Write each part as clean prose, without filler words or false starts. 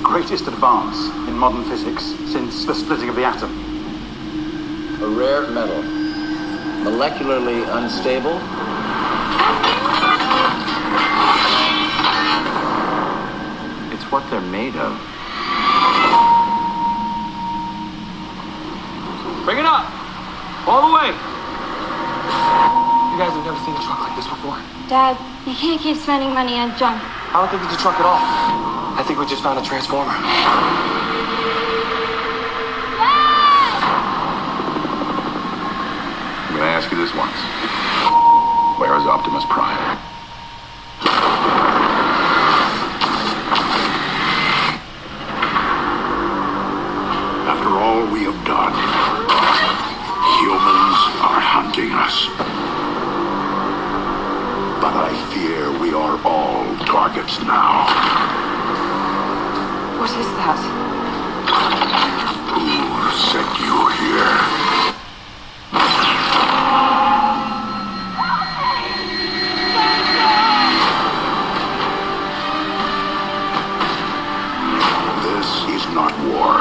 greatest advance in modern physics since the splitting of the atom. A rare metal. Molecularly unstable. It's what they're made of. Bring it up! All the way! You guys have never seen a truck like this before? Dad, you can't keep spending money on junk. I don't think it's a truck at all. I think we just found a transformer. I'm gonna ask you this once. Where is Optimus Prime? After all we have done, humans are hunting us. But I fear we are all targets now. What is that? Who sent you here? This is not war.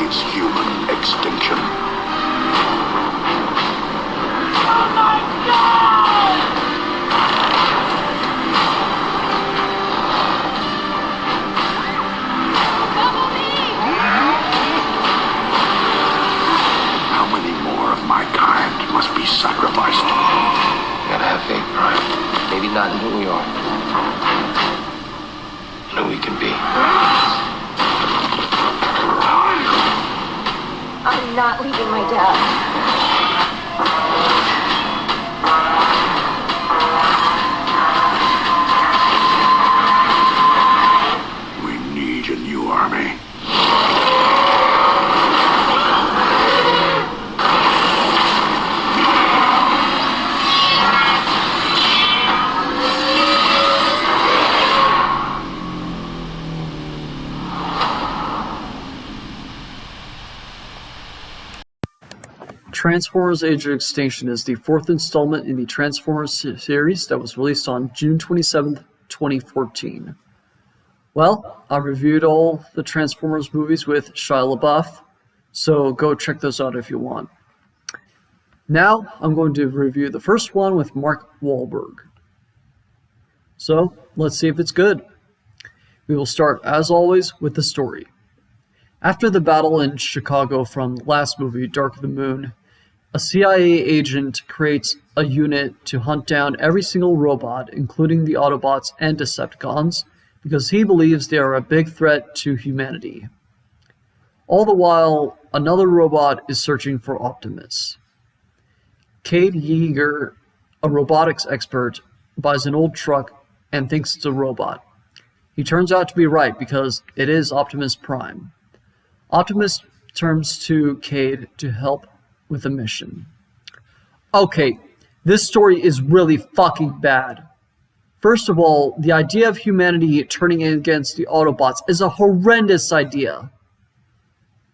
It's human extinction. Oh my God! How many more of my kind must be sacrificed? You gotta have faith, Prime. Maybe not in who we are, and who we can be. I'm not leaving my dad. We need a new army. Transformers Age of Extinction is the fourth installment in the Transformers series that was released on June 27th, 2014. Well, I reviewed all the Transformers movies with Shia LaBeouf, so go check those out if you want. Now, I'm going to review the first one with Mark Wahlberg. So, let's see if it's good. We will start, as always, with the story. After the battle in Chicago from the last movie, Dark of the Moon, a CIA agent creates a unit to hunt down every single robot, including the Autobots and Decepticons, because he believes they are a big threat to humanity. All the while, another robot is searching for Optimus. Cade Yeager, a robotics expert, buys an old truck and thinks it's a robot. He turns out to be right because it is Optimus Prime. Optimus turns to Cade to help with the mission. Okay, this story is really fucking bad. First of all, the idea of humanity turning against the Autobots is a horrendous idea.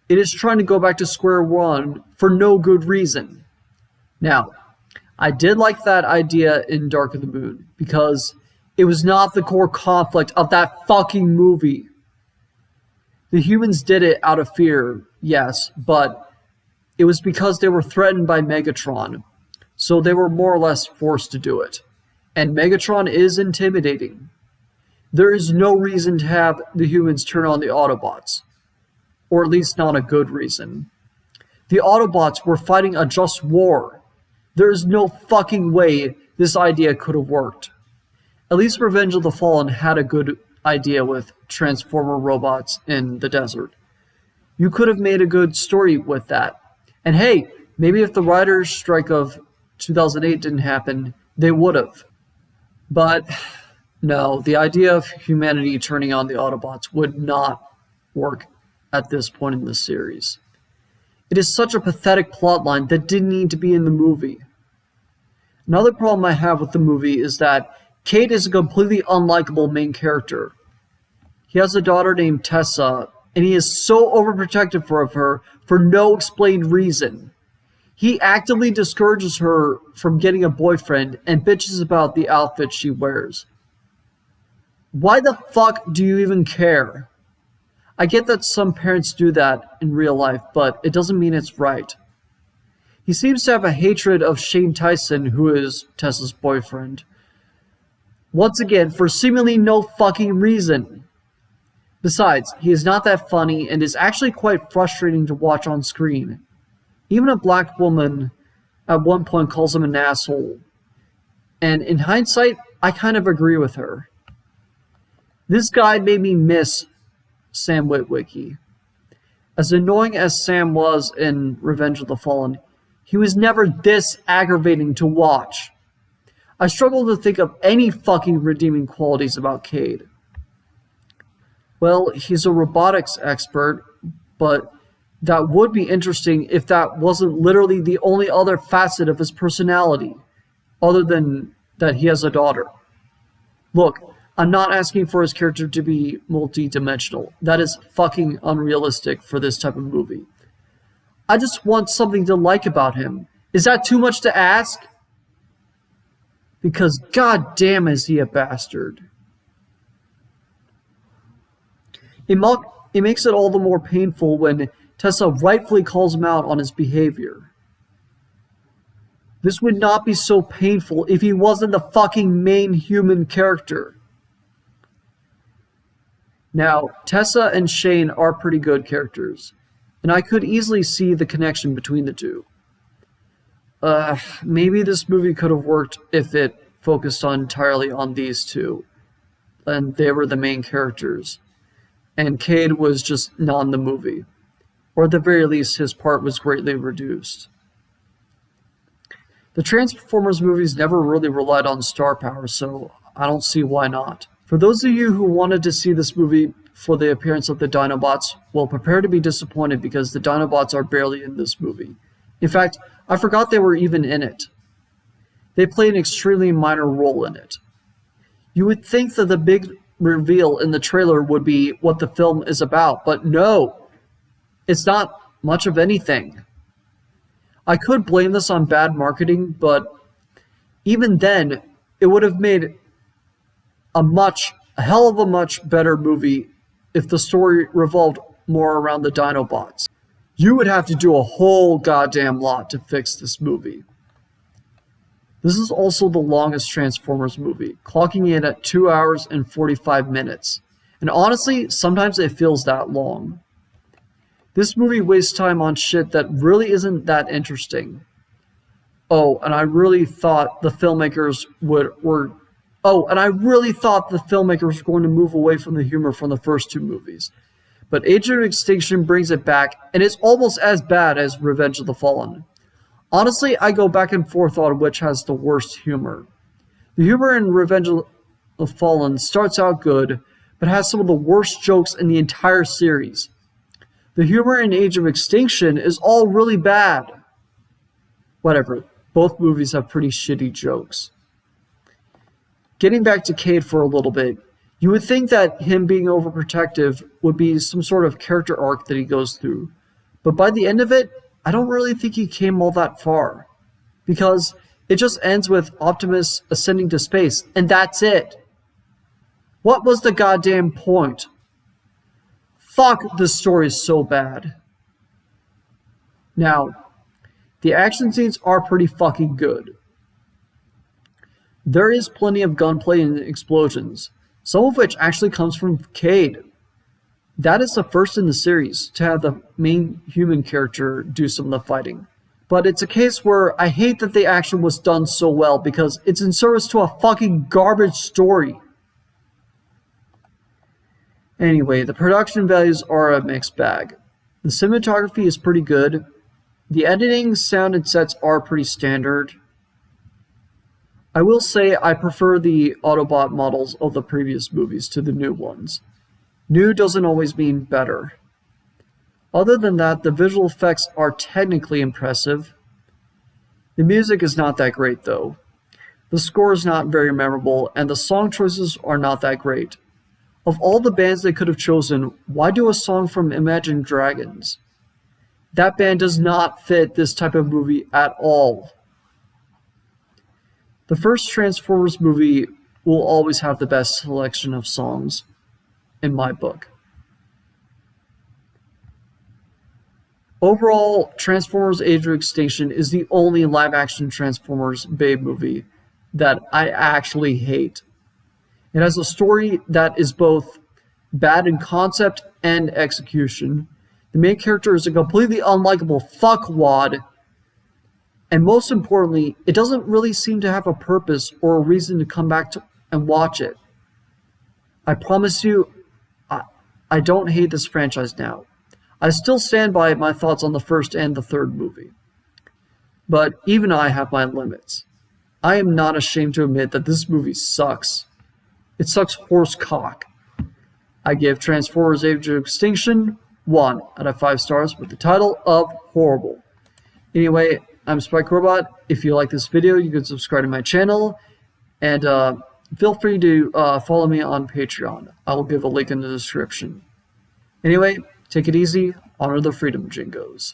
It is trying to go back to square one for no good reason. Now, I did like that idea in Dark of the Moon because it was not the core conflict of that fucking movie. The humans did it out of fear, yes, but it was because they were threatened by Megatron, so they were more or less forced to do it. And Megatron is intimidating. There is no reason to have the humans turn on the Autobots, or at least not a good reason. The Autobots were fighting a just war. There is no fucking way this idea could have worked. At least Revenge of the Fallen had a good idea with Transformer robots in the desert. You could have made a good story with that. And hey, maybe if the writers' strike of 2008 didn't happen, they would have. But no, the idea of humanity turning on the Autobots would not work at this point in the series. It is such a pathetic plotline that didn't need to be in the movie. Another problem I have with the movie is that Cade is a completely unlikable main character. He has a daughter named Tessa, and he is so overprotective of her for no explained reason. He actively discourages her from getting a boyfriend and bitches about the outfit she wears. Why the fuck do you even care? I get that some parents do that in real life, but it doesn't mean it's right. He seems to have a hatred of Shane Tyson, who is Tessa's boyfriend. Once again, for seemingly no fucking reason. Besides, he is not that funny and is actually quite frustrating to watch on screen. Even a black woman at one point calls him an asshole. And in hindsight, I kind of agree with her. This guy made me miss Sam Witwicky. As annoying as Sam was in Revenge of the Fallen, he was never this aggravating to watch. I struggle to think of any fucking redeeming qualities about Cade. Well, he's a robotics expert, but that would be interesting if that wasn't literally the only other facet of his personality, other than that he has a daughter. Look, I'm not asking for his character to be multi-dimensional. That is fucking unrealistic for this type of movie. I just want something to like about him. Is that too much to ask? Because goddamn is he a bastard. It makes it all the more painful when Tessa rightfully calls him out on his behavior. This would not be so painful if he wasn't the fucking main human character. Now, Tessa and Shane are pretty good characters, and I could easily see the connection between the two. Maybe this movie could have worked if it focused entirely on these two, and they were the main characters, and Cade was just not in the movie, or at the very least his part was greatly reduced. The Transformers movies never really relied on star power, so I don't see why not. For those of you who wanted to see this movie for the appearance of the Dinobots, well, prepare to be disappointed because the Dinobots are barely in this movie. In fact, I forgot they were even in it. They play an extremely minor role in it. You would think that the big reveal in the trailer would be what the film is about, but no, it's not much of anything. I could blame this on bad marketing, but even then, it would have made a hell of a much better movie if the story revolved more around the Dinobots. You would have to do a whole goddamn lot to fix this movie. This is also the longest Transformers movie, clocking in at 2 hours and 45 minutes. And honestly, sometimes it feels that long. This movie wastes time on shit that really isn't that interesting. Oh, and I really thought the filmmakers were going to move away from the humor from the first two movies. But Age of Extinction brings it back, and it's almost as bad as Revenge of the Fallen. Honestly, I go back and forth on which has the worst humor. The humor in Revenge of the Fallen starts out good, but has some of the worst jokes in the entire series. The humor in Age of Extinction is all really bad. Whatever, both movies have pretty shitty jokes. Getting back to Cade for a little bit, you would think that him being overprotective would be some sort of character arc that he goes through. But by the end of it, I don't really think he came all that far. Because it just ends with Optimus ascending to space, and that's it. What was the goddamn point? Fuck, this story is so bad. Now, the action scenes are pretty fucking good. There is plenty of gunplay and explosions, some of which actually comes from Cade. That is the first in the series to have the main human character do some of the fighting. But it's a case where I hate that the action was done so well because it's in service to a fucking garbage story. Anyway, the production values are a mixed bag. The cinematography is pretty good. The editing, sound, and sets are pretty standard. I will say I prefer the Autobot models of the previous movies to the new ones. New doesn't always mean better. Other than that, the visual effects are technically impressive. The music is not that great though. The score is not very memorable, and the song choices are not that great. Of all the bands they could have chosen, why do a song from Imagine Dragons? That band does not fit this type of movie at all. The first Transformers movie will always have the best selection of songs in my book. Overall, Transformers Age of Extinction is the only live-action Transformers Babe movie that I actually hate. It has a story that is both bad in concept and execution. The main character is a completely unlikable fuckwad, and most importantly, it doesn't really seem to have a purpose or a reason to come back to and watch it. I promise you, I don't hate this franchise now. I still stand by my thoughts on the first and the third movie. But even I have my limits. I am not ashamed to admit that this movie sucks. It sucks horse cock. I give Transformers Age of Extinction 1 out of 5 stars with the title of horrible. Anyway, I'm Spike Robot. If you like this video, you can subscribe to my channel. And feel free to follow me on Patreon. I will give a link in the description. Anyway, take it easy. Honor the freedom, Jingos.